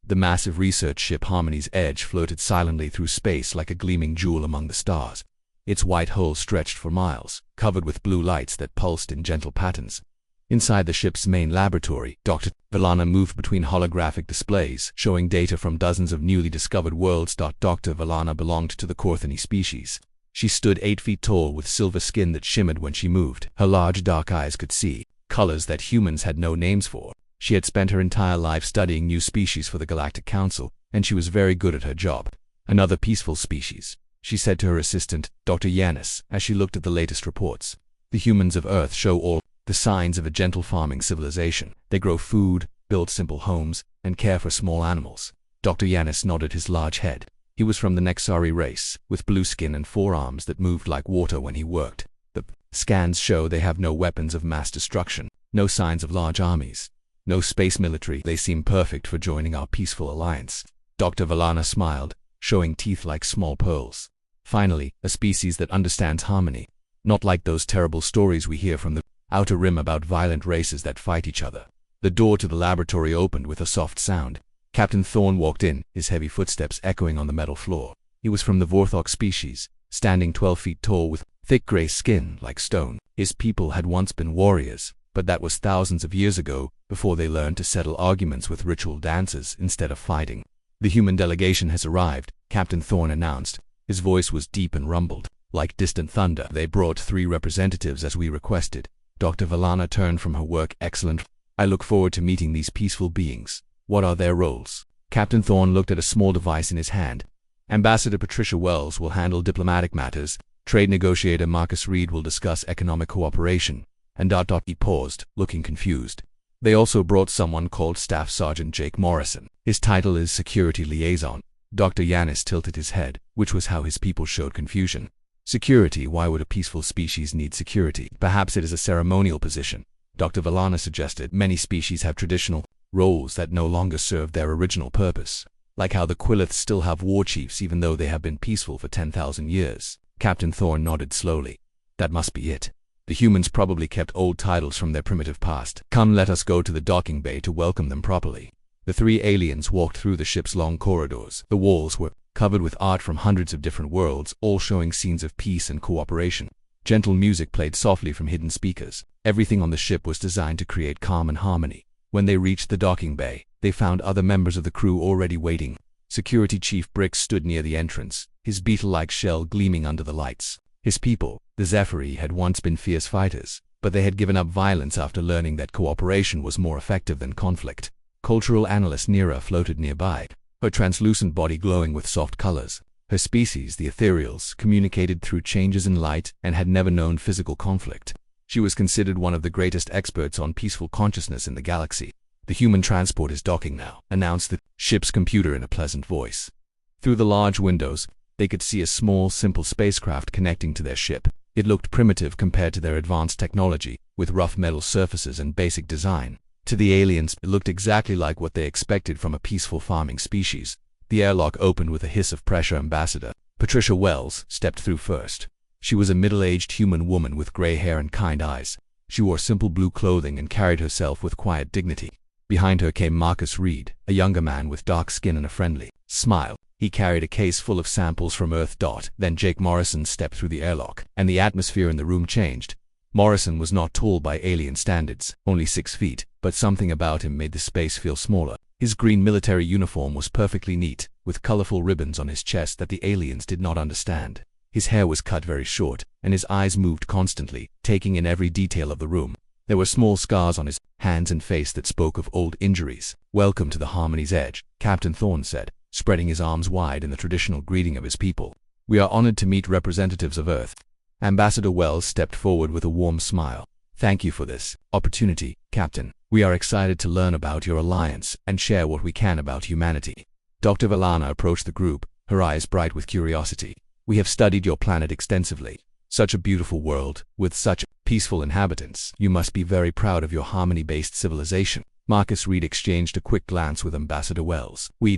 The massive research ship Harmony's Edge floated silently through space like a gleaming jewel among the stars. Its white hull stretched for miles, covered with blue lights that pulsed in gentle patterns. Inside the ship's main laboratory, Dr. Valana moved between holographic displays, showing data from dozens of newly discovered worlds. Dr. Valana belonged to the Korthani species. She stood 8 feet tall with silver skin that shimmered when she moved. Her large dark eyes could see colors that humans had no names for. She had spent her entire life studying new species for the Galactic Council, and she was very good at her job. Another peaceful species, she said to her assistant, Dr. Yanis, as she looked at the latest reports. The humans of Earth show all the signs of a gentle farming civilization. They grow food, build simple homes, and care for small animals. Dr. Yanis nodded his large head. He was from the Nexari race, with blue skin and forearms that moved like water when he worked. The scans show they have no weapons of mass destruction, no signs of large armies, no space military. They seem perfect for joining our peaceful alliance. Dr. Valana smiled, showing teeth like small pearls. Finally, a species that understands harmony. Not like those terrible stories we hear from the Outer Rim about violent races that fight each other. The door to the laboratory opened with a soft sound. Captain Thorne walked in, his heavy footsteps echoing on the metal floor. He was from the Vorthok species, standing 12 feet tall with thick gray skin like stone. His people had once been warriors, but that was thousands of years ago, before they learned to settle arguments with ritual dances instead of fighting. The human delegation has arrived, Captain Thorne announced. His voice was deep and rumbled, like distant thunder. They brought 3 representatives as we requested. Dr. Valana turned from her work. Excellent. I look forward to meeting these peaceful beings. What are their roles? Captain Thorne looked at a small device in his hand. Ambassador Patricia Wells will handle diplomatic matters. Trade negotiator Marcus Reed will discuss economic cooperation. And he paused, looking confused. They also brought someone called Staff Sergeant Jake Morrison. His title is Security Liaison. Dr. Yanis tilted his head, which was how his people showed confusion. Security? Why would a peaceful species need security? Perhaps it is a ceremonial position, Dr. Valana suggested. Many species have traditional roles that no longer serve their original purpose, like how the Quilliths still have war chiefs even though they have been peaceful for 10,000 years. Captain Thorne nodded slowly. That must be it. The humans probably kept old titles from their primitive past. Come, let us go to the docking bay to welcome them properly. The 3 aliens walked through the ship's long corridors. The walls were covered with art from hundreds of different worlds, all showing scenes of peace and cooperation. Gentle music played softly from hidden speakers. Everything on the ship was designed to create calm and harmony. When they reached the docking bay, they found other members of the crew already waiting. Security Chief Bricks stood near the entrance, his beetle-like shell gleaming under the lights. His people, the Zephyri, had once been fierce fighters, but they had given up violence after learning that cooperation was more effective than conflict. Cultural analyst Nira floated nearby, her translucent body glowing with soft colors. Her species, the Ethereals, communicated through changes in light and had never known physical conflict. She was considered one of the greatest experts on peaceful consciousness in the galaxy. The human transport is docking now, announced the ship's computer in a pleasant voice. Through the large windows, they could see a small, simple spacecraft connecting to their ship. It looked primitive compared to their advanced technology, with rough metal surfaces and basic design. To the aliens, it looked exactly like what they expected from a peaceful farming species. The airlock opened with a hiss of pressure. Ambassador Patricia Wells stepped through first. She was a middle-aged human woman with gray hair and kind eyes. She wore simple blue clothing and carried herself with quiet dignity. Behind her came Marcus Reed, a younger man with dark skin and a friendly smile. He carried a case full of samples from Earth. Then Jake Morrison stepped through the airlock, and the atmosphere in the room changed. Morrison was not tall by alien standards, only 6 feet, but something about him made the space feel smaller. His green military uniform was perfectly neat, with colorful ribbons on his chest that the aliens did not understand. His hair was cut very short, and his eyes moved constantly, taking in every detail of the room. There were small scars on his hands and face that spoke of old injuries. Welcome to the Harmony's Edge, Captain Thorne said, spreading his arms wide in the traditional greeting of his people. We are honored to meet representatives of Earth. Ambassador Wells stepped forward with a warm smile. Thank you for this opportunity, Captain. We are excited to learn about your alliance and share what we can about humanity. Dr. Valana approached the group, her eyes bright with curiosity. We have studied your planet extensively. Such a beautiful world, with such peaceful inhabitants. You must be very proud of your harmony-based civilization. Marcus Reed exchanged a quick glance with Ambassador Wells. We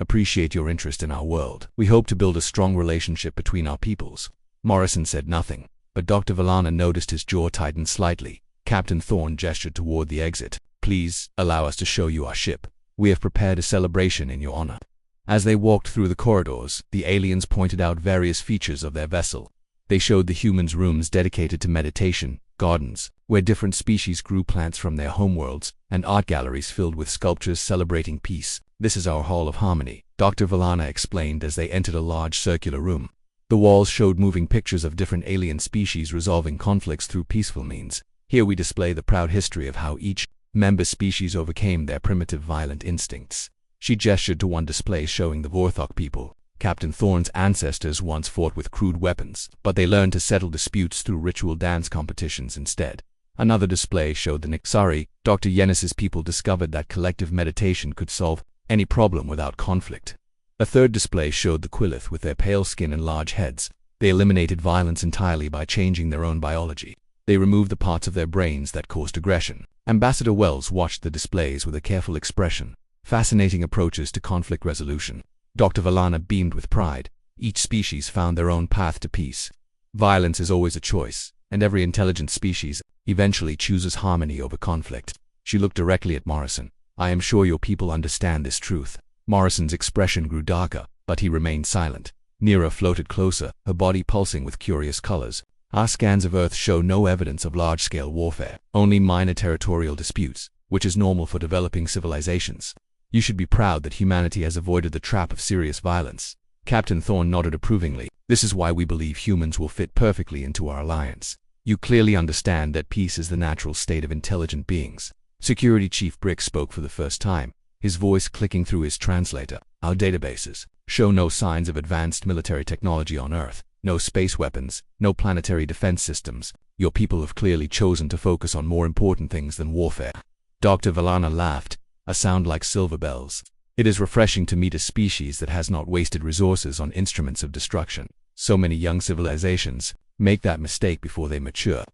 appreciate your interest in our world. We hope to build a strong relationship between our peoples. Morrison said nothing, but Dr. Valana noticed his jaw tightened slightly. Captain Thorne gestured toward the exit. Please, allow us to show you our ship. We have prepared a celebration in your honor. As they walked through the corridors, the aliens pointed out various features of their vessel. They showed the humans rooms dedicated to meditation, gardens, where different species grew plants from their homeworlds, and art galleries filled with sculptures celebrating peace. This is our Hall of Harmony, Dr. Valana explained as they entered a large circular room. The walls showed moving pictures of different alien species resolving conflicts through peaceful means. Here we display the proud history of how each member species overcame their primitive violent instincts. She gestured to one display showing the Vorthok people. Captain Thorne's ancestors once fought with crude weapons, but they learned to settle disputes through ritual dance competitions instead. Another display showed the Nixari. Dr. Yenis's people discovered that collective meditation could solve any problem without conflict. A third display showed the Quillith with their pale skin and large heads. They eliminated violence entirely by changing their own biology. They removed the parts of their brains that caused aggression. Ambassador Wells watched the displays with a careful expression. Fascinating approaches to conflict resolution. Dr. Valana beamed with pride. Each species found their own path to peace. Violence is always a choice, and every intelligent species eventually chooses harmony over conflict. She looked directly at Morrison. I am sure your people understand this truth. Morrison's expression grew darker, but he remained silent. Nira floated closer, her body pulsing with curious colors. Our scans of Earth show no evidence of large-scale warfare, only minor territorial disputes, which is normal for developing civilizations. You should be proud that humanity has avoided the trap of serious violence. Captain Thorne nodded approvingly. This is why we believe humans will fit perfectly into our alliance. You clearly understand that peace is the natural state of intelligent beings. Security Chief Brick spoke for the first time, his voice clicking through his translator. Our databases show no signs of advanced military technology on Earth, no space weapons, no planetary defense systems. Your people have clearly chosen to focus on more important things than warfare. Dr. Valana laughed, a sound like silver bells. It is refreshing to meet a species that has not wasted resources on instruments of destruction. So many young civilizations make that mistake before they mature.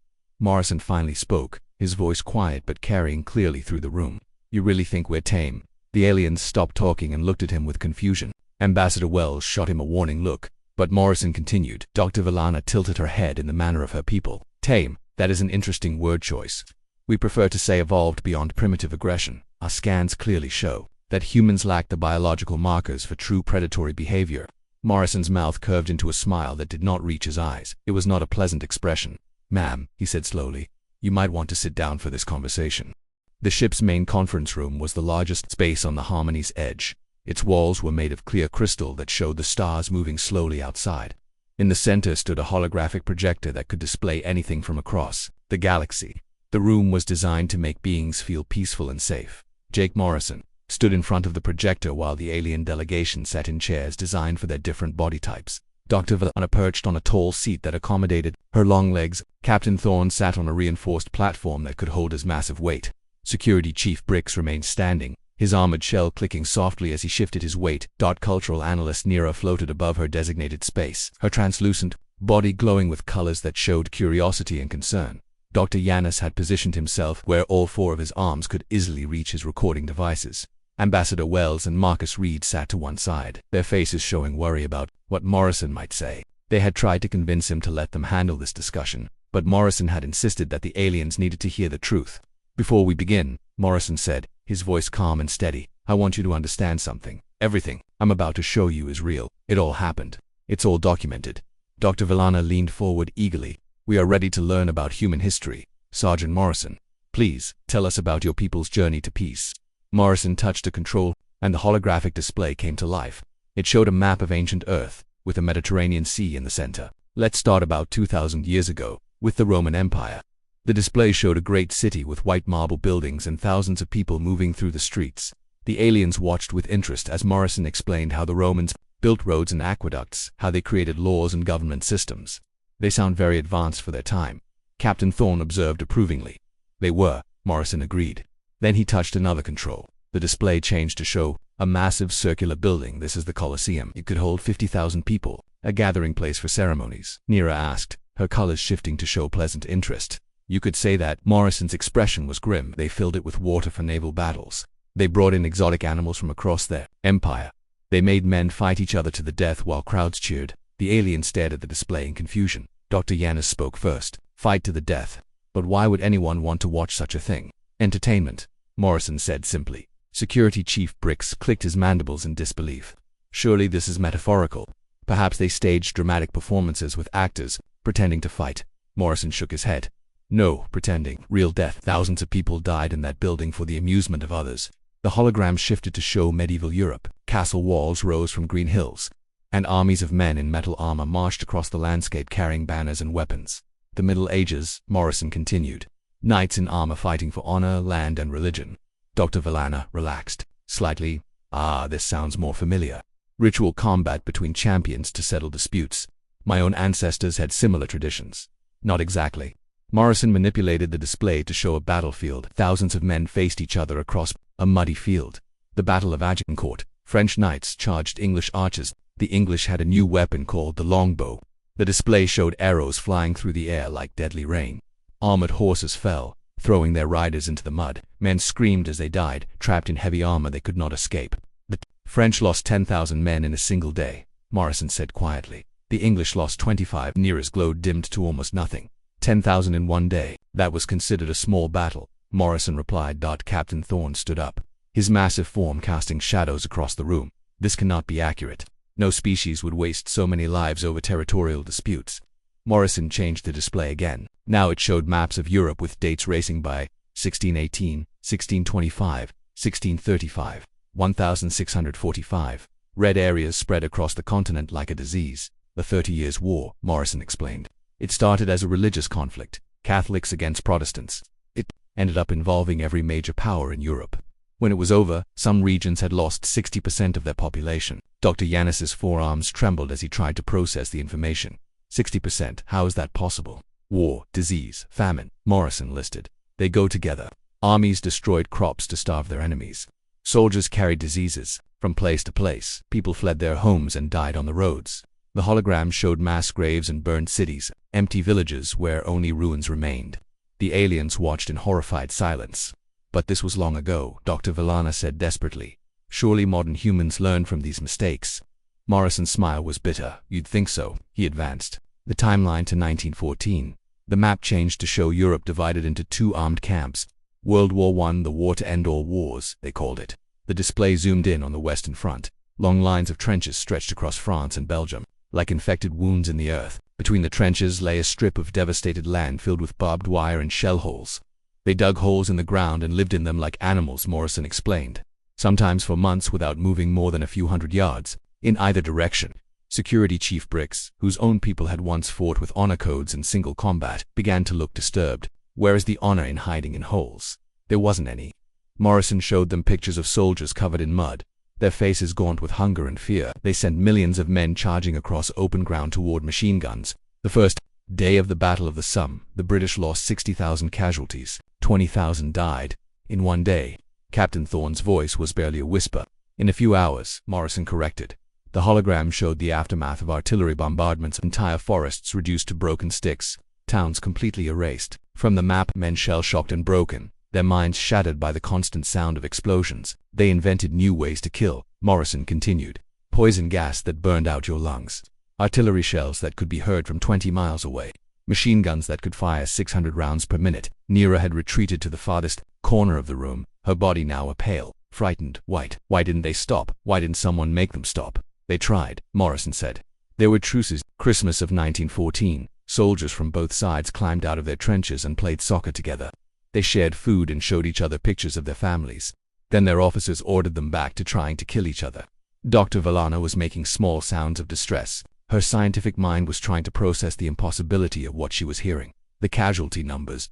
Morrison finally spoke, his voice quiet but carrying clearly through the room. You really think we're tame? The aliens stopped talking and looked at him with confusion. Ambassador Wells shot him a warning look, but Morrison continued. Dr. Valana tilted her head in the manner of her people. Tame, that is an interesting word choice. We prefer to say evolved beyond primitive aggression. Our scans clearly show that humans lack the biological markers for true predatory behavior. Morrison's mouth curved into a smile that did not reach his eyes. It was not a pleasant expression. Ma'am, he said slowly, you might want to sit down for this conversation. The ship's main conference room was the largest space on the Harmony's edge. Its walls were made of clear crystal that showed the stars moving slowly outside. In the center stood a holographic projector that could display anything from across the galaxy. The room was designed to make beings feel peaceful and safe. Jake Morrison stood in front of the projector while the alien delegation sat in chairs designed for their different body types. Dr. Valana perched on a tall seat that accommodated her long legs. Captain Thorne sat on a reinforced platform that could hold his massive weight. Security Chief Bricks remained standing, his armored shell clicking softly as he shifted his weight. Cultural Analyst Nira floated above her designated space, her translucent body glowing with colors that showed curiosity and concern. Dr. Yanis had positioned himself where all four of his arms could easily reach his recording devices. Ambassador Wells and Marcus Reed sat to one side, their faces showing worry about what Morrison might say. They had tried to convince him to let them handle this discussion, but Morrison had insisted that the aliens needed to hear the truth. Before we begin, Morrison said, his voice calm and steady, I want you to understand something. Everything I'm about to show you is real. It all happened. It's all documented. Dr. Valana leaned forward eagerly. We are ready to learn about human history. Sergeant Morrison, please, tell us about your people's journey to peace. Morrison touched a control, and the holographic display came to life. It showed a map of ancient Earth, with the Mediterranean Sea in the center. Let's start about 2,000 years ago, with the Roman Empire. The display showed a great city with white marble buildings and thousands of people moving through the streets. The aliens watched with interest as Morrison explained how the Romans built roads and aqueducts, how they created laws and government systems. They sound very advanced for their time. Captain Thorne observed approvingly. They were, Morrison agreed. Then he touched another control. The display changed to show a massive circular building. This is the Colosseum. It could hold 50,000 people, a gathering place for ceremonies. Nira asked, her colors shifting to show pleasant interest. You could say that. Morrison's expression was grim. They filled it with water for naval battles. They brought in exotic animals from across their empire. They made men fight each other to the death while crowds cheered. The aliens stared at the display in confusion. Dr. Yanis spoke first. Fight to the death. But why would anyone want to watch such a thing? Entertainment, Morrison said simply. Security Chief Bricks clicked his mandibles in disbelief. Surely this is metaphorical. Perhaps they staged dramatic performances with actors pretending to fight. Morrison shook his head. No, pretending. Real death. Thousands of people died in that building for the amusement of others. The hologram shifted to show medieval Europe. Castle walls rose from green hills, and armies of men in metal armor marched across the landscape carrying banners and weapons. The Middle Ages, Morrison continued. Knights in armor fighting for honor, land, and religion. Dr. Villana relaxed slightly. This sounds more familiar. Ritual combat between champions to settle disputes. My own ancestors had similar traditions. Not exactly. Morrison manipulated the display to show a battlefield. Thousands of men faced each other across a muddy field. The Battle of Agincourt. French knights charged English archers. The English had a new weapon called the longbow. The display showed arrows flying through the air like deadly rain. Armored horses fell, throwing their riders into the mud. Men screamed as they died, trapped in heavy armor they could not escape. The French lost 10,000 men in a single day, Morrison said quietly. The English lost 25. Nearest glow dimmed to almost nothing. 10,000 in one day. That was considered a small battle, Morrison replied. Captain Thorne stood up, his massive form casting shadows across the room. This cannot be accurate. No species would waste so many lives over territorial disputes. Morrison changed the display again. Now it showed maps of Europe with dates racing by 1618, 1625, 1635, 1645. Red areas spread across the continent like a disease. The 30 Years' War, Morrison explained. It started as a religious conflict, Catholics against Protestants. It ended up involving every major power in Europe. When it was over, some regions had lost 60% of their population. Dr. Yanis's forearms trembled as he tried to process the information. 60%, how is that possible? War, disease, famine, Morrison listed. They go together. Armies destroyed crops to starve their enemies. Soldiers carried diseases from place to place. People fled their homes and died on the roads. The hologram showed mass graves and burned cities, empty villages where only ruins remained. The aliens watched in horrified silence. But this was long ago, Dr. Villana said desperately. Surely modern humans learn from these mistakes. Morrison's smile was bitter. You'd think so, he advanced. The timeline to 1914. The map changed to show Europe divided into two armed camps. World War I, the war to end all wars, they called it. The display zoomed in on the Western Front. Long lines of trenches stretched across France and Belgium, like infected wounds in the earth. Between the trenches lay a strip of devastated land filled with barbed wire and shell holes. They dug holes in the ground and lived in them like animals, Morrison explained. Sometimes for months without moving more than a few hundred yards, in either direction. Security Chief Bricks, whose own people had once fought with honor codes in single combat, began to look disturbed. Where is the honor in hiding in holes? There wasn't any. Morrison showed them pictures of soldiers covered in mud, their faces gaunt with hunger and fear. They sent millions of men charging across open ground toward machine guns. The first day of the Battle of the Somme, the British lost 60,000 casualties. 20,000 died. In one day. Captain Thorne's voice was barely a whisper. In a few hours, Morrison corrected. The hologram showed the aftermath of artillery bombardments, entire forests reduced to broken sticks, towns completely erased. From the map, men shell-shocked and broken, their minds shattered by the constant sound of explosions. They invented new ways to kill, Morrison continued. Poison gas that burned out your lungs. Artillery shells that could be heard from 20 miles away. Machine guns that could fire 600 rounds per minute. Nira had retreated to the farthest corner of the room, her body now a pale, frightened white. Why didn't they stop? Why didn't someone make them stop? They tried, Morrison said. There were truces. Christmas of 1914. Soldiers from both sides climbed out of their trenches and played soccer together. They shared food and showed each other pictures of their families. Then their officers ordered them back to trying to kill each other. Dr. Villana was making small sounds of distress. Her scientific mind was trying to process the impossibility of what she was hearing. The casualty numbers, ...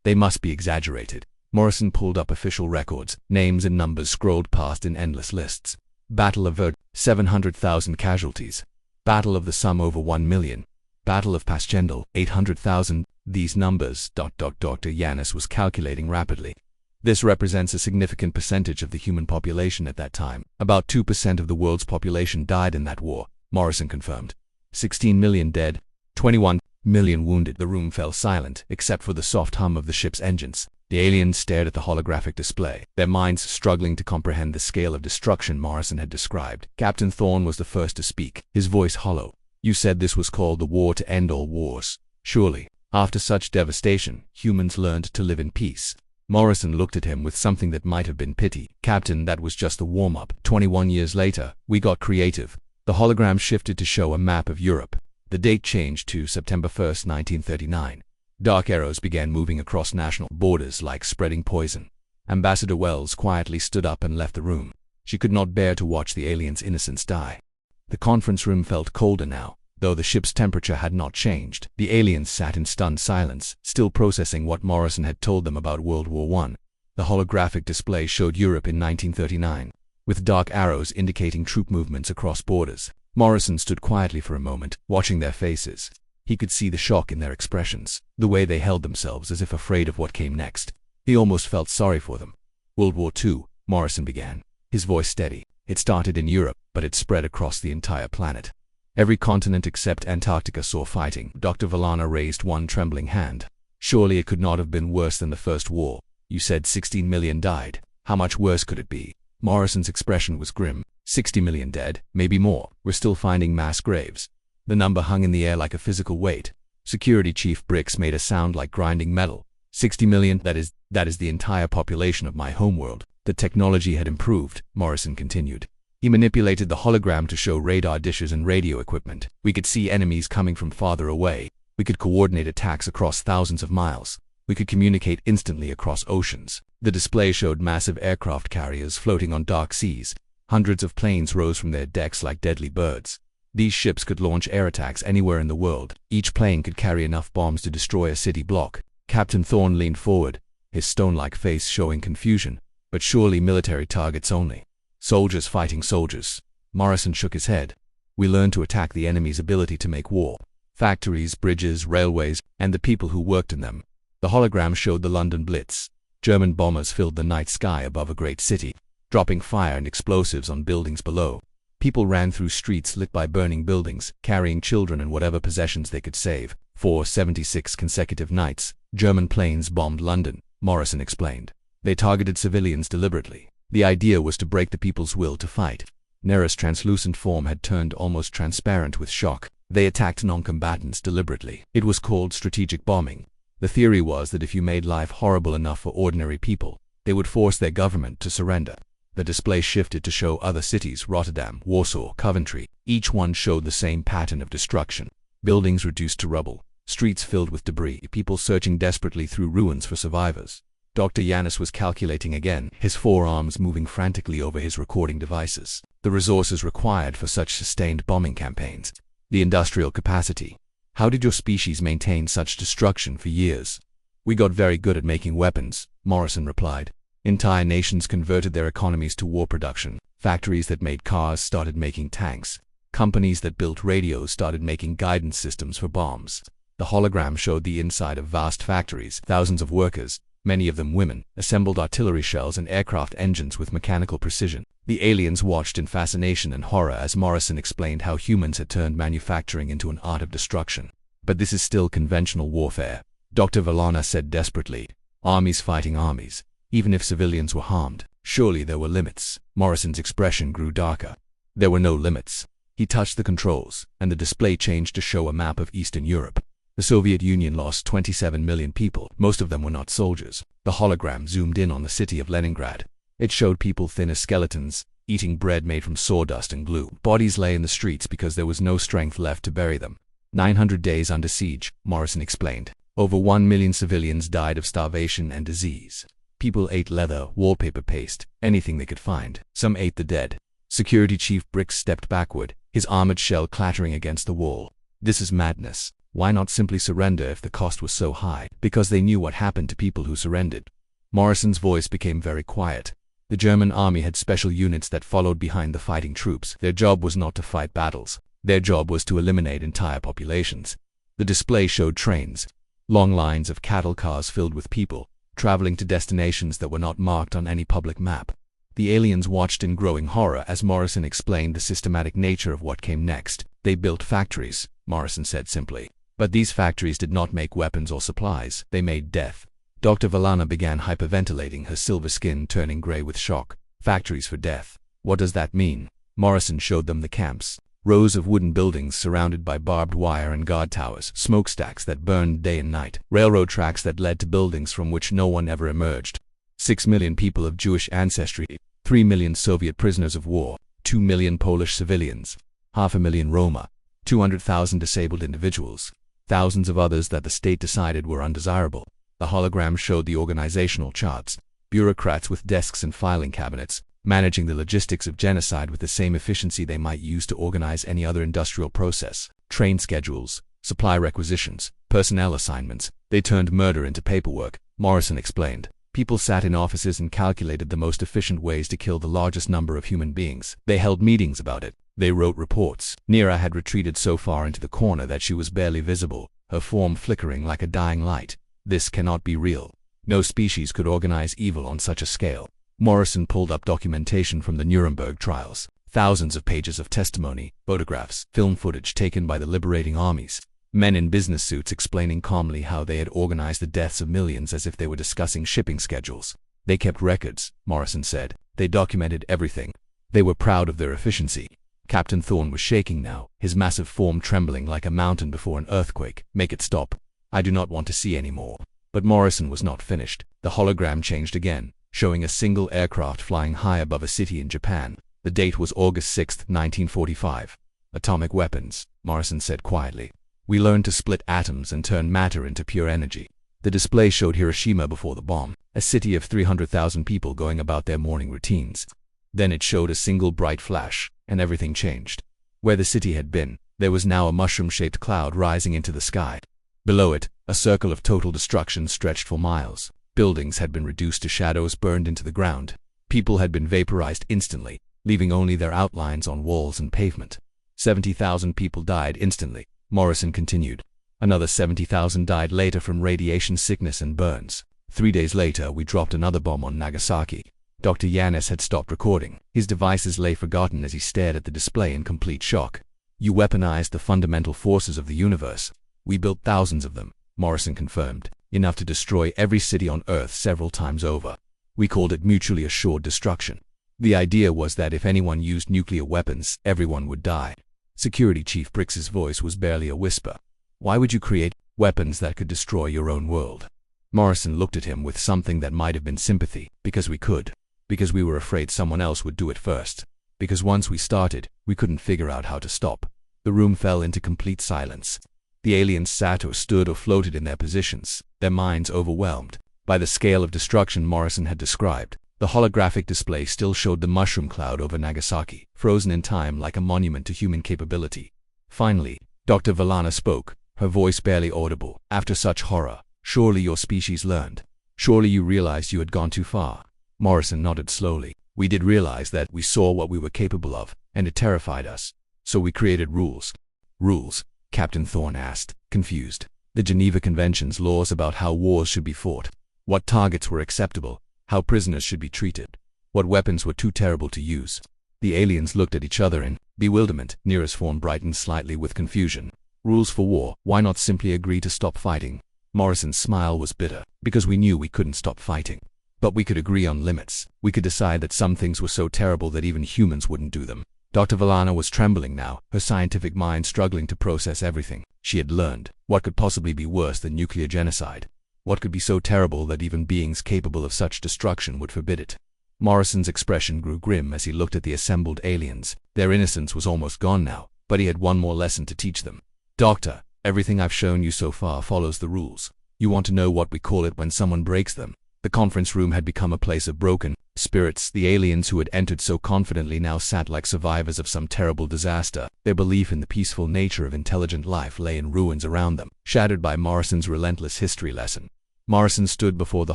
They must be exaggerated. Morrison pulled up official records. Names and numbers scrolled past in endless lists. Battle of Verdun, 700,000 casualties. Battle of the Somme, over 1 million. Battle of Passchendaele, 800,000. These numbers, ... Dr. Yanis was calculating rapidly. This represents a significant percentage of the human population at that time. About 2% of the world's population died in that war, Morrison confirmed. 16 million dead, 21 million wounded. The room fell silent, except for the soft hum of the ship's engines. The aliens stared at the holographic display, their minds struggling to comprehend the scale of destruction Morrison had described. Captain Thorne was the first to speak, his voice hollow. You said this was called the war to end all wars. Surely, after such devastation, humans learned to live in peace. Morrison looked at him with something that might have been pity. Captain, that was just the warm-up. 21 years later, we got creative. The hologram shifted to show a map of Europe. The date changed to September 1st, 1939. Dark arrows began moving across national borders like spreading poison. Ambassador Wells quietly stood up and left the room. She could not bear to watch the aliens' innocents die. The conference room felt colder now, though the ship's temperature had not changed. The aliens sat in stunned silence, still processing what Morrison had told them about World War I. The holographic display showed Europe in 1939, with dark arrows indicating troop movements across borders. Morrison stood quietly for a moment, watching their faces. He could see the shock in their expressions, the way they held themselves as if afraid of what came next. He almost felt sorry for them. World War II, Morrison began, his voice steady. It started in Europe, but it spread across the entire planet. Every continent except Antarctica saw fighting. Dr. Valana raised one trembling hand. Surely it could not have been worse than the First War. You said 16 million died. How much worse could it be? Morrison's expression was grim. 60 million dead, maybe more. We're still finding mass graves. The number hung in the air like a physical weight. Security Chief Bricks made a sound like grinding metal. 60 million, that is the entire population of my homeworld. The technology had improved, Morrison continued. He manipulated the hologram to show radar dishes and radio equipment. We could see enemies coming from farther away. We could coordinate attacks across thousands of miles. We could communicate instantly across oceans. The display showed massive aircraft carriers floating on dark seas. Hundreds of planes rose from their decks like deadly birds. These ships could launch air attacks anywhere in the world. Each plane could carry enough bombs to destroy a city block. Captain Thorne leaned forward, his stone-like face showing confusion. But surely military targets only. Soldiers fighting soldiers. Morrison shook his head. We learned to attack the enemy's ability to make war. Factories, bridges, railways, and the people who worked in them. The hologram showed the London Blitz. German bombers filled the night sky above a great city, dropping fire and explosives on buildings below. People ran through streets lit by burning buildings, carrying children and whatever possessions they could save. For 76 consecutive nights, German planes bombed London, Morrison explained. They targeted civilians deliberately. The idea was to break the people's will to fight. Nera's translucent form had turned almost transparent with shock. They attacked non-combatants deliberately. It was called strategic bombing. The theory was that if you made life horrible enough for ordinary people, they would force their government to surrender. The display shifted to show other cities: Rotterdam, Warsaw, Coventry. Each one showed the same pattern of destruction. Buildings reduced to rubble, streets filled with debris, people searching desperately through ruins for survivors. Dr. Yanis was calculating again, his forearms moving frantically over his recording devices. The resources required for such sustained bombing campaigns. The industrial capacity. How did your species maintain such destruction for years? We got very good at making weapons, Morrison replied. Entire nations converted their economies to war production. Factories that made cars started making tanks. Companies that built radios started making guidance systems for bombs. The hologram showed the inside of vast factories. Thousands of workers, many of them women, assembled artillery shells and aircraft engines with mechanical precision. The aliens watched in fascination and horror as Morrison explained how humans had turned manufacturing into an art of destruction. But this is still conventional warfare, Dr. Valana said desperately. Armies fighting armies, even if civilians were harmed. Surely there were limits. Morrison's expression grew darker. There were no limits. He touched the controls, and the display changed to show a map of Eastern Europe. The Soviet Union lost 27 million people. Most of them were not soldiers. The hologram zoomed in on the city of Leningrad. It showed people thin as skeletons, eating bread made from sawdust and glue. Bodies lay in the streets because there was no strength left to bury them. 900 days under siege, Morrison explained. Over 1 million civilians died of starvation and disease. People ate leather, wallpaper paste, anything they could find. Some ate the dead. Security Chief Bricks stepped backward, his armored shell clattering against the wall. This is madness. Why not simply surrender if the cost was so high? Because they knew what happened to people who surrendered. Morrison's voice became very quiet. The German army had special units that followed behind the fighting troops. Their job was not to fight battles. Their job was to eliminate entire populations. The display showed trains, long lines of cattle cars filled with people, traveling to destinations that were not marked on any public map. The aliens watched in growing horror as Morrison explained the systematic nature of what came next. They built factories, Morrison said simply. But these factories did not make weapons or supplies. They made death. Dr. Valana began hyperventilating, her silver skin turning gray with shock. Factories for death. What does that mean? Morrison showed them the camps. Rows of wooden buildings surrounded by barbed wire and guard towers, smokestacks that burned day and night, railroad tracks that led to buildings from which no one ever emerged. 6 million people of Jewish ancestry, 3 million Soviet prisoners of war, 2 million Polish civilians, 500,000 Roma, 200,000 disabled individuals, thousands of others that the state decided were undesirable. The hologram showed the organizational charts, bureaucrats with desks and filing cabinets, managing the logistics of genocide with the same efficiency they might use to organize any other industrial process. Train schedules, supply requisitions, personnel assignments. They turned murder into paperwork, Morrison explained. People sat in offices and calculated the most efficient ways to kill the largest number of human beings. They held meetings about it. They wrote reports. Nira had retreated so far into the corner that she was barely visible, her form flickering like a dying light. This cannot be real. No species could organize evil on such a scale. Morrison pulled up documentation from the Nuremberg trials. Thousands of pages of testimony, photographs, film footage taken by the liberating armies. Men in business suits explaining calmly how they had organized the deaths of millions as if they were discussing shipping schedules. They kept records, Morrison said. They documented everything. They were proud of their efficiency. Captain Thorne was shaking now, his massive form trembling like a mountain before an earthquake. Make it stop. I do not want to see any more. But Morrison was not finished. The hologram changed again, showing a single aircraft flying high above a city in Japan. The date was August 6, 1945. Atomic weapons, Morrison said quietly. We learned to split atoms and turn matter into pure energy. The display showed Hiroshima before the bomb, a city of 300,000 people going about their morning routines. Then it showed a single bright flash, and everything changed. Where the city had been, there was now a mushroom-shaped cloud rising into the sky. Below it, a circle of total destruction stretched for miles. Buildings had been reduced to shadows burned into the ground. People had been vaporized instantly, leaving only their outlines on walls and pavement. 70,000 people died instantly, Morrison continued. Another 70,000 died later from radiation sickness and burns. 3 days later, we dropped another bomb on Nagasaki. Dr. Yanis had stopped recording. His devices lay forgotten as he stared at the display in complete shock. You weaponized the fundamental forces of the universe. We built thousands of them, Morrison confirmed, enough to destroy every city on Earth several times over. We called it mutually assured destruction. The idea was that if anyone used nuclear weapons, everyone would die. Security Chief Brix's voice was barely a whisper. Why would you create weapons that could destroy your own world? Morrison looked at him with something that might have been sympathy. Because we could. Because we were afraid someone else would do it first. Because once we started, we couldn't figure out how to stop. The room fell into complete silence. The aliens sat or stood or floated in their positions, their minds overwhelmed by the scale of destruction Morrison had described. The holographic display still showed the mushroom cloud over Nagasaki, frozen in time like a monument to human capability. Finally, Dr. Valana spoke, her voice barely audible. After such horror, surely your species learned. Surely you realized you had gone too far. Morrison nodded slowly. We did realize that. We saw what we were capable of, and it terrified us. So we created rules. Rules? Captain Thorne asked, confused. The Geneva Convention's laws about how wars should be fought. What targets were acceptable. How prisoners should be treated. What weapons were too terrible to use. The aliens looked at each other in bewilderment. Nira's form brightened slightly with confusion. Rules for war. Why not simply agree to stop fighting? Morrison's smile was bitter. Because we knew we couldn't stop fighting. But we could agree on limits. We could decide that some things were so terrible that even humans wouldn't do them. Dr. Valana was trembling now, her scientific mind struggling to process everything she had learned. What could possibly be worse than nuclear genocide? What could be so terrible that even beings capable of such destruction would forbid it? Morrison's expression grew grim as he looked at the assembled aliens. Their innocence was almost gone now, but he had one more lesson to teach them. Doctor, everything I've shown you so far follows the rules. You want to know what we call it when someone breaks them? The conference room had become a place of broken spirits. The aliens who had entered so confidently now sat like survivors of some terrible disaster. Their belief in the peaceful nature of intelligent life lay in ruins around them, shattered by Morrison's relentless history lesson. Morrison stood before the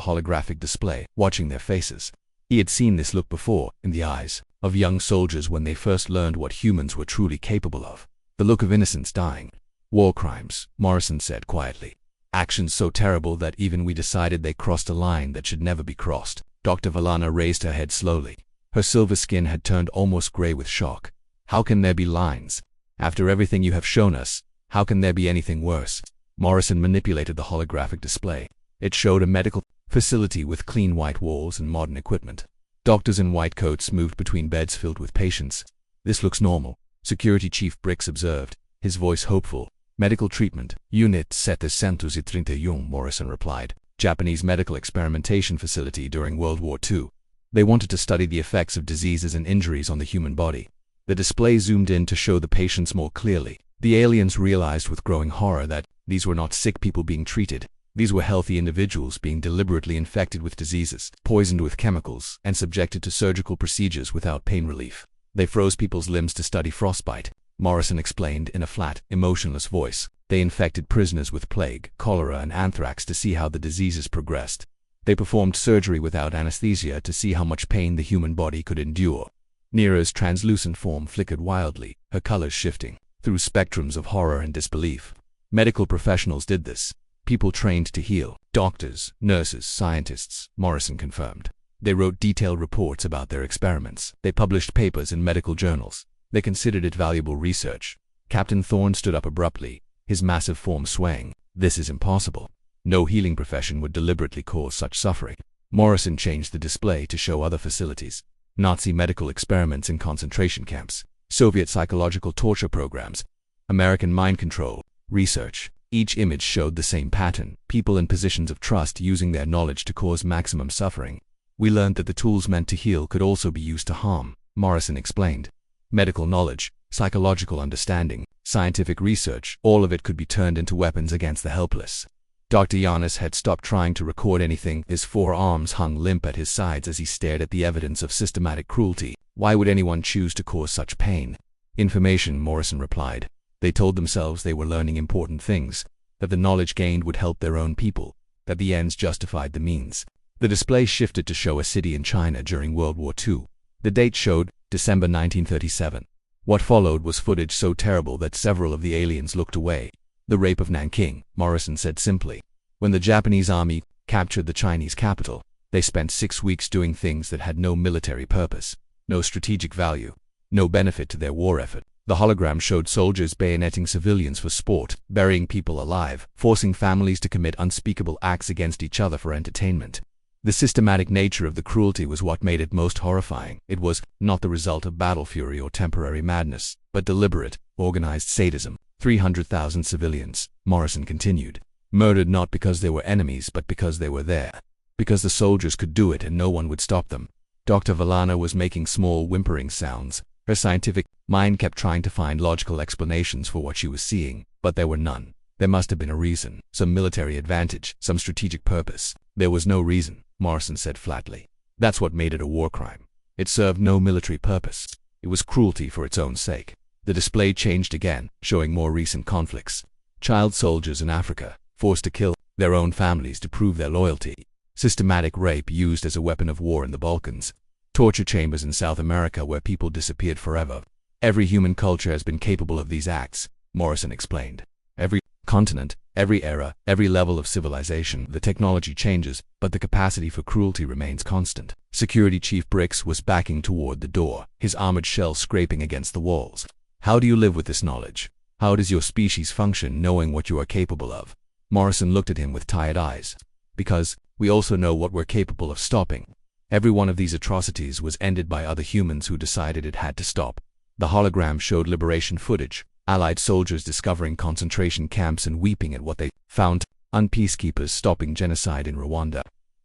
holographic display, watching their faces. He had seen this look before, in the eyes of young soldiers when they first learned what humans were truly capable of. The look of innocence dying. War crimes, Morrison said quietly. Actions so terrible that even we decided they crossed a line that should never be crossed. Dr. Valana raised her head slowly. Her silver skin had turned almost gray with shock. How can there be lines? After everything you have shown us, how can there be anything worse? Morrison manipulated the holographic display. It showed a medical facility with clean white walls and modern equipment. Doctors in white coats moved between beds filled with patients. This looks normal, Security Chief Bricks observed, his voice hopeful. Medical treatment. Unit 731, Morrison replied. Japanese medical experimentation facility during World War II. They wanted to study the effects of diseases and injuries on the human body. The display zoomed in to show the patients more clearly. The aliens realized with growing horror that these were not sick people being treated. These were healthy individuals being deliberately infected with diseases, poisoned with chemicals, and subjected to surgical procedures without pain relief. They froze people's limbs to study frostbite, Morrison explained in a flat, emotionless voice. They infected prisoners with plague, cholera, and anthrax to see how the diseases progressed. They performed surgery without anesthesia to see how much pain the human body could endure. Nira's translucent form flickered wildly, her colors shifting, through spectrums of horror and disbelief. Medical professionals did this. People trained to heal. Doctors, nurses, scientists, Morrison confirmed. They wrote detailed reports about their experiments. They published papers in medical journals. They considered it valuable research. Captain Thorne stood up abruptly, his massive form swaying. This is impossible. No healing profession would deliberately cause such suffering. Morrison changed the display to show other facilities. Nazi medical experiments in concentration camps, Soviet psychological torture programs, American mind control, research. Each image showed the same pattern, people in positions of trust using their knowledge to cause maximum suffering. We learned that the tools meant to heal could also be used to harm, Morrison explained. Medical knowledge, psychological understanding, scientific research, all of it could be turned into weapons against the helpless. Dr. Yanis had stopped trying to record anything. His forearms hung limp at his sides as he stared at the evidence of systematic cruelty. Why would anyone choose to cause such pain? Information, Morrison replied. They told themselves they were learning important things, that the knowledge gained would help their own people, that the ends justified the means. The display shifted to show a city in China during World War II. The date showed December 1937. What followed was footage so terrible that several of the aliens looked away. The rape of Nanking, Morrison said simply. When the Japanese army captured the Chinese capital, they spent 6 weeks doing things that had no military purpose, no strategic value, no benefit to their war effort. The hologram showed soldiers bayoneting civilians for sport, burying people alive, forcing families to commit unspeakable acts against each other for entertainment. The systematic nature of the cruelty was what made it most horrifying. It was not the result of battle fury or temporary madness, but deliberate, organized sadism. 300,000 civilians, Morrison continued, murdered not because they were enemies but because they were there. Because the soldiers could do it and no one would stop them. Dr. Valana was making small whimpering sounds. Her scientific mind kept trying to find logical explanations for what she was seeing, but there were none. There must have been a reason, some military advantage, some strategic purpose. There was no reason, Morrison said flatly. That's what made it a war crime. It served no military purpose. It was cruelty for its own sake. The display changed again, showing more recent conflicts. Child soldiers in Africa, forced to kill their own families to prove their loyalty. Systematic rape used as a weapon of war in the Balkans. Torture chambers in South America where people disappeared forever. Every human culture has been capable of these acts, Morrison explained. Every continent, every era, every level of civilization, the technology changes, but the capacity for cruelty remains constant. Security Chief Bricks was backing toward the door, his armored shell scraping against the walls. How do you live with this knowledge? How does your species function knowing what you are capable of? Morrison looked at him with tired eyes. Because we also know what we're capable of stopping. Every one of these atrocities was ended by other humans who decided it had to stop. The hologram showed liberation footage, Allied soldiers discovering concentration camps and weeping at what they found, peacekeepers stopping genocide in Rwanda,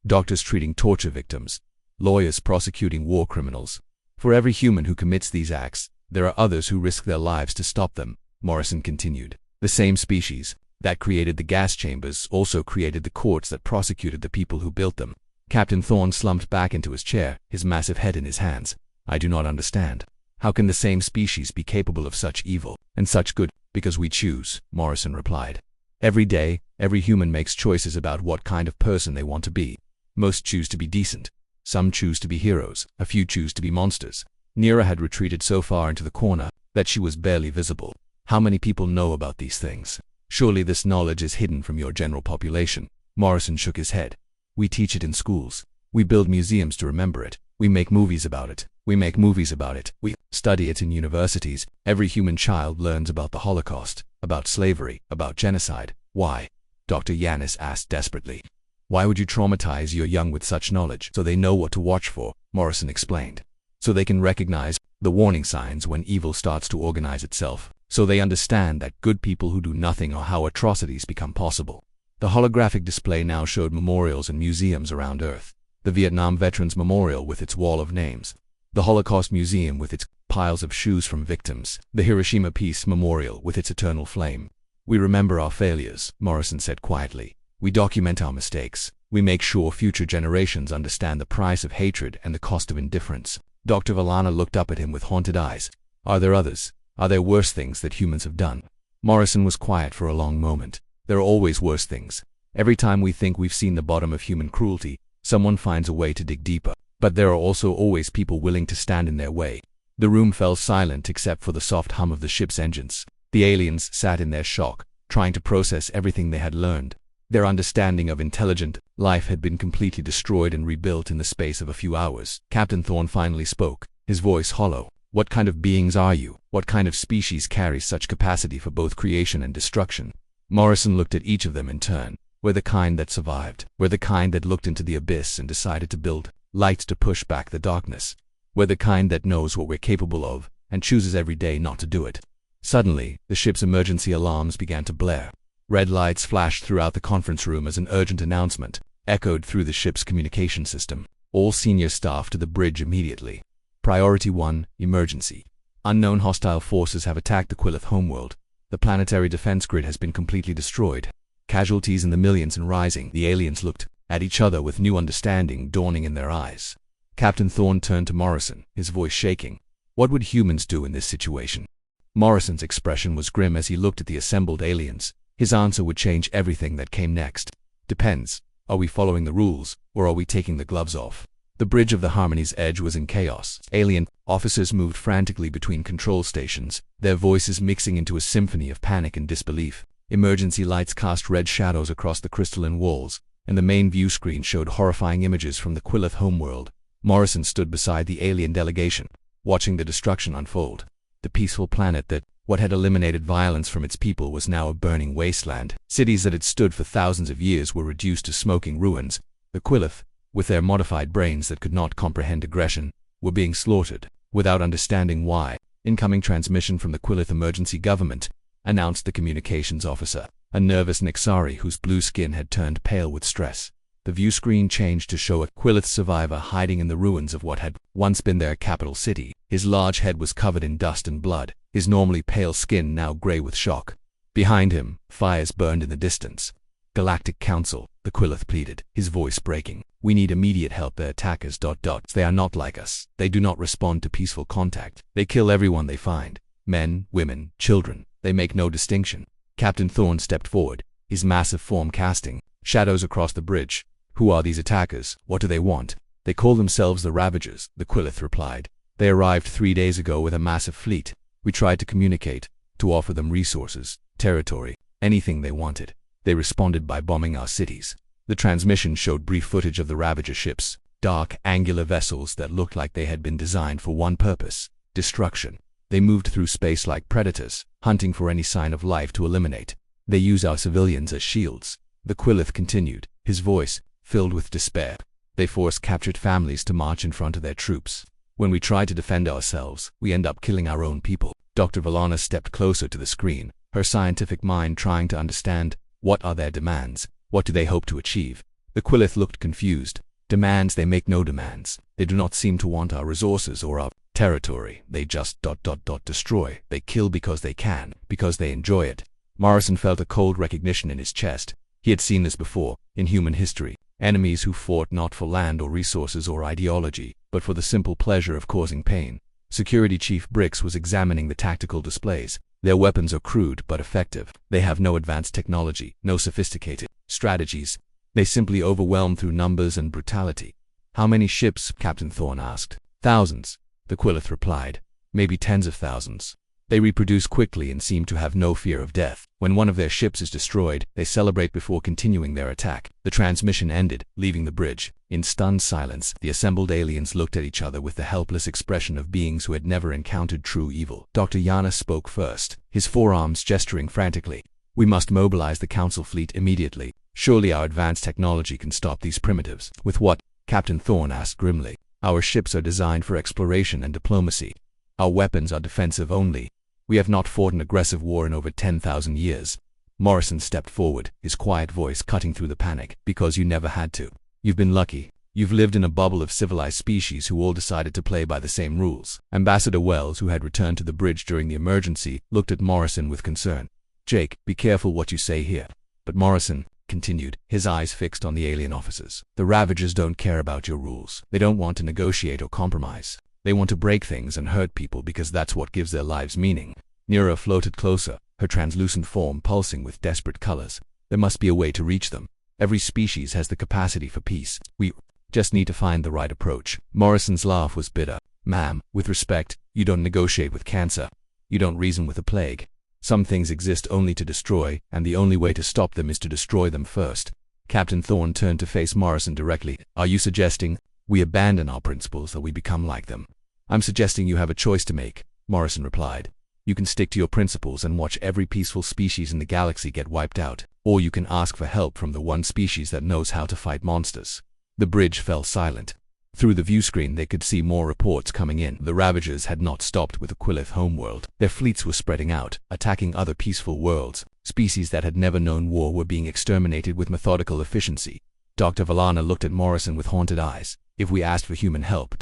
doctors treating torture victims, lawyers prosecuting war criminals. For every human who commits these acts, there are others who risk their lives to stop them, Morrison continued. The same species that created the gas chambers also created the courts that prosecuted the people who built them. Captain Thorne slumped back into his chair, his massive head in his hands. I do not understand. How can the same species be capable of such evil and such good? Because we choose, Morrison replied. Every day, every human makes choices about what kind of person they want to be. Most choose to be decent. Some choose to be heroes. A few choose to be monsters. Nira had retreated so far into the corner that she was barely visible. How many people know about these things? Surely this knowledge is hidden from your general population. Morrison shook his head. We teach it in schools. We build museums to remember it. We make movies about it. We make movies about it. We study it in universities. Every human child learns about the Holocaust, about slavery, about genocide. Why? Dr. Yanis asked desperately. Why would you traumatize your young with such knowledge? So they know what to watch for, Morrison explained. So they can recognize the warning signs when evil starts to organize itself, so they understand that good people who do nothing or how atrocities become possible. The holographic display now showed memorials and museums around Earth. The Vietnam Veterans Memorial with its wall of names, the Holocaust Museum with its piles of shoes from victims, the Hiroshima Peace Memorial with its eternal flame. We remember our failures, Morrison said quietly. We document our mistakes. We make sure future generations understand the price of hatred and the cost of indifference. Dr. Valana looked up at him with haunted eyes. Are there others? Are there worse things that humans have done? Morrison was quiet for a long moment. There are always worse things. Every time we think we've seen the bottom of human cruelty, someone finds a way to dig deeper. But there are also always people willing to stand in their way. The room fell silent except for the soft hum of the ship's engines. The aliens sat in their shock, trying to process everything they had learned. Their understanding of intelligent life had been completely destroyed and rebuilt in the space of a few hours. Captain Thorne finally spoke, his voice hollow. What kind of beings are you? What kind of species carries such capacity for both creation and destruction? Morrison looked at each of them in turn. We're the kind that survived. We're the kind that looked into the abyss and decided to build lights to push back the darkness. We're the kind that knows what we're capable of and chooses every day not to do it. Suddenly, the ship's emergency alarms began to blare. Red lights flashed throughout the conference room as an urgent announcement echoed through the ship's communication system. All senior staff to the bridge immediately. Priority 1, emergency. Unknown hostile forces have attacked the Quillith homeworld. The planetary defense grid has been completely destroyed. Casualties in the millions and rising. The aliens looked at each other with new understanding dawning in their eyes. Captain Thorne turned to Morrison, his voice shaking. What would humans do in this situation? Morrison's expression was grim as he looked at the assembled aliens. His answer would change everything that came next. Depends. Are we following the rules, or are we taking the gloves off? The bridge of the Harmony's edge was in chaos. Alien officers moved frantically between control stations, their voices mixing into a symphony of panic and disbelief. Emergency lights cast red shadows across the crystalline walls, and the main view screen showed horrifying images from the Quillith homeworld. Morrison stood beside the alien delegation, watching the destruction unfold. The peaceful planet that, what had eliminated violence from its people, was now a burning wasteland. Cities that had stood for thousands of years were reduced to smoking ruins. The Quillith, with their modified brains that could not comprehend aggression, were being slaughtered, without understanding why. Incoming transmission from the Quillith emergency government, announced the communications officer, a nervous Nixari whose blue skin had turned pale with stress. The view screen changed to show a Quillith survivor hiding in the ruins of what had once been their capital city. His large head was covered in dust and blood, his normally pale skin now gray with shock. Behind him, fires burned in the distance. Galactic Council, the Quillith pleaded, his voice breaking. We need immediate help. Their attackers. They are not like us. They do not respond to peaceful contact. They kill everyone they find. Men, women, children. They make no distinction. Captain Thorne stepped forward, his massive form casting shadows across the bridge. Who are these attackers? What do they want? They call themselves the Ravagers, the Quillith replied. They arrived 3 days ago with a massive fleet. We tried to communicate, to offer them resources, territory, anything they wanted. They responded by bombing our cities. The transmission showed brief footage of the Ravager ships, dark, angular vessels that looked like they had been designed for one purpose: destruction. They moved through space like predators, hunting for any sign of life to eliminate. They use our civilians as shields. The Quillith continued, his voice filled with despair. They force captured families to march in front of their troops. When we try to defend ourselves, we end up killing our own people. Dr. Valana stepped closer to the screen, her scientific mind trying to understand. What are their demands? What do they hope to achieve? The Quillith looked confused. Demands? They make no demands. They do not seem to want our resources or our territory. They just destroy. They kill because they can, because they enjoy it. Morrison felt a cold recognition in his chest. He had seen this before, in human history. Enemies who fought not for land or resources or ideology, but for the simple pleasure of causing pain. Security Chief Brix was examining the tactical displays. Their weapons are crude but effective. They have no advanced technology, no sophisticated strategies. They simply overwhelm through numbers and brutality. How many ships? Captain Thorne asked. Thousands, the Quillith replied. Maybe tens of thousands. They reproduce quickly and seem to have no fear of death. When one of their ships is destroyed, they celebrate before continuing their attack. The transmission ended, leaving the bridge. In stunned silence, the assembled aliens looked at each other with the helpless expression of beings who had never encountered true evil. Dr. Yana spoke first, his forearms gesturing frantically. We must mobilize the Council fleet immediately. Surely our advanced technology can stop these primitives. With what? Captain Thorne asked grimly. Our ships are designed for exploration and diplomacy. Our weapons are defensive only. We have not fought an aggressive war in over 10,000 years. Morrison stepped forward, his quiet voice cutting through the panic. Because you never had to. You've been lucky. You've lived in a bubble of civilized species who all decided to play by the same rules. Ambassador Wells, who had returned to the bridge during the emergency, looked at Morrison with concern. Jake, be careful what you say here. But Morrison continued, his eyes fixed on the alien officers. The Ravagers don't care about your rules. They don't want to negotiate or compromise. They want to break things and hurt people because that's what gives their lives meaning. Nira floated closer, her translucent form pulsing with desperate colors. There must be a way to reach them. Every species has the capacity for peace. We just need to find the right approach. Morrison's laugh was bitter. Ma'am, with respect, you don't negotiate with cancer. You don't reason with the plague. Some things exist only to destroy, and the only way to stop them is to destroy them first. Captain Thorne turned to face Morrison directly. Are you suggesting we abandon our principles or we become like them? I'm suggesting you have a choice to make, Morrison replied. You can stick to your principles and watch every peaceful species in the galaxy get wiped out, or you can ask for help from the one species that knows how to fight monsters. The bridge fell silent. Through the viewscreen they could see more reports coming in. The Ravagers had not stopped with the Quillith homeworld. Their fleets were spreading out, attacking other peaceful worlds. Species that had never known war were being exterminated with methodical efficiency. Dr. Valana looked at Morrison with haunted eyes. If we asked for human help,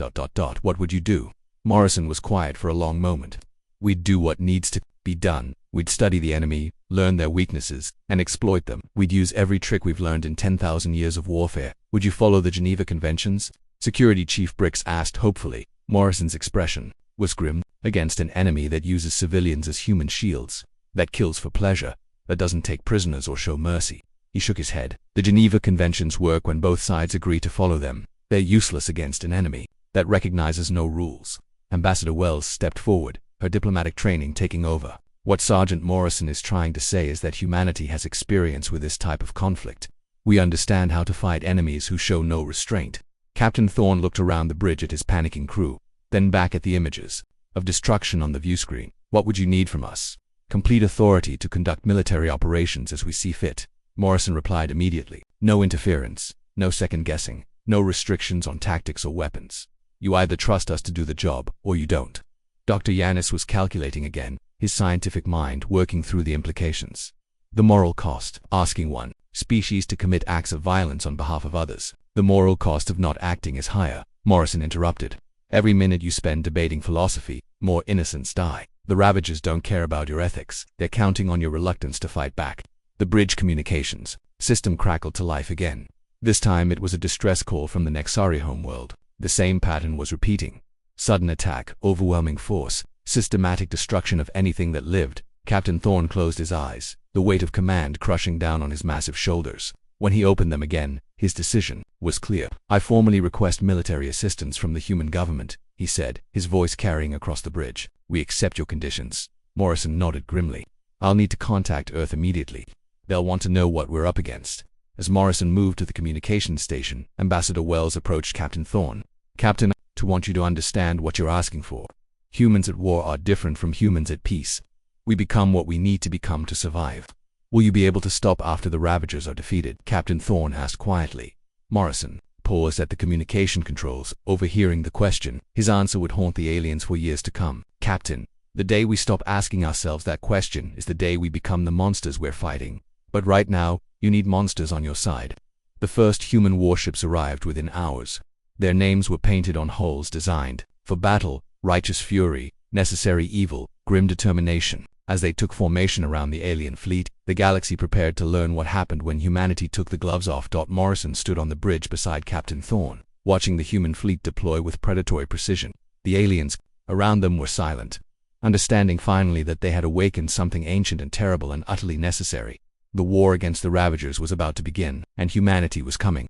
what would you do? Morrison was quiet for a long moment. We'd do what needs to be done. We'd study the enemy, learn their weaknesses, and exploit them. We'd use every trick we've learned in 10,000 years of warfare. Would you follow the Geneva Conventions? Security Chief Bricks asked hopefully. Morrison's expression was grim. Against an enemy that uses civilians as human shields, that kills for pleasure, that doesn't take prisoners or show mercy. He shook his head. The Geneva Conventions work when both sides agree to follow them. They're useless against an enemy that recognizes no rules. Ambassador Wells stepped forward, her diplomatic training taking over. What Sergeant Morrison is trying to say is that humanity has experience with this type of conflict. We understand how to fight enemies who show no restraint. Captain Thorne looked around the bridge at his panicking crew, then back at the images of destruction on the viewscreen. What would you need from us? Complete authority to conduct military operations as we see fit. Morrison replied immediately. No interference, no second guessing, no restrictions on tactics or weapons. You either trust us to do the job, or you don't. Dr. Yanis was calculating again, his scientific mind working through the implications. The moral cost, asking one species to commit acts of violence on behalf of others. The moral cost of not acting is higher, Morrison interrupted. Every minute you spend debating philosophy, more innocents die. The Ravagers don't care about your ethics. They're counting on your reluctance to fight back. The bridge communications system crackled to life again. This time it was a distress call from the Nexari homeworld. The same pattern was repeating. Sudden attack, overwhelming force, systematic destruction of anything that lived. Captain Thorne closed his eyes, the weight of command crushing down on his massive shoulders. When he opened them again, his decision was clear. I formally request military assistance from the human government, he said, his voice carrying across the bridge. We accept your conditions. Morrison nodded grimly. I'll need to contact Earth immediately. They'll want to know what we're up against. As Morrison moved to the communications station, Ambassador Wells approached Captain Thorne. Captain, I want you to understand what you're asking for. Humans at war are different from humans at peace. We become what we need to become to survive. Will you be able to stop after the Ravagers are defeated? Captain Thorne asked quietly. Morrison paused at the communication controls, overhearing the question. His answer would haunt the aliens for years to come. Captain, the day we stop asking ourselves that question is the day we become the monsters we're fighting. But right now, you need monsters on your side. The first human warships arrived within hours. Their names were painted on hulls designed for battle, righteous fury, necessary evil, grim determination. As they took formation around the alien fleet, the galaxy prepared to learn what happened when humanity took the gloves off. Morrison stood on the bridge beside Captain Thorne, watching the human fleet deploy with predatory precision. The aliens around them were silent, understanding finally that they had awakened something ancient and terrible and utterly necessary. The war against the Ravagers was about to begin, and humanity was coming.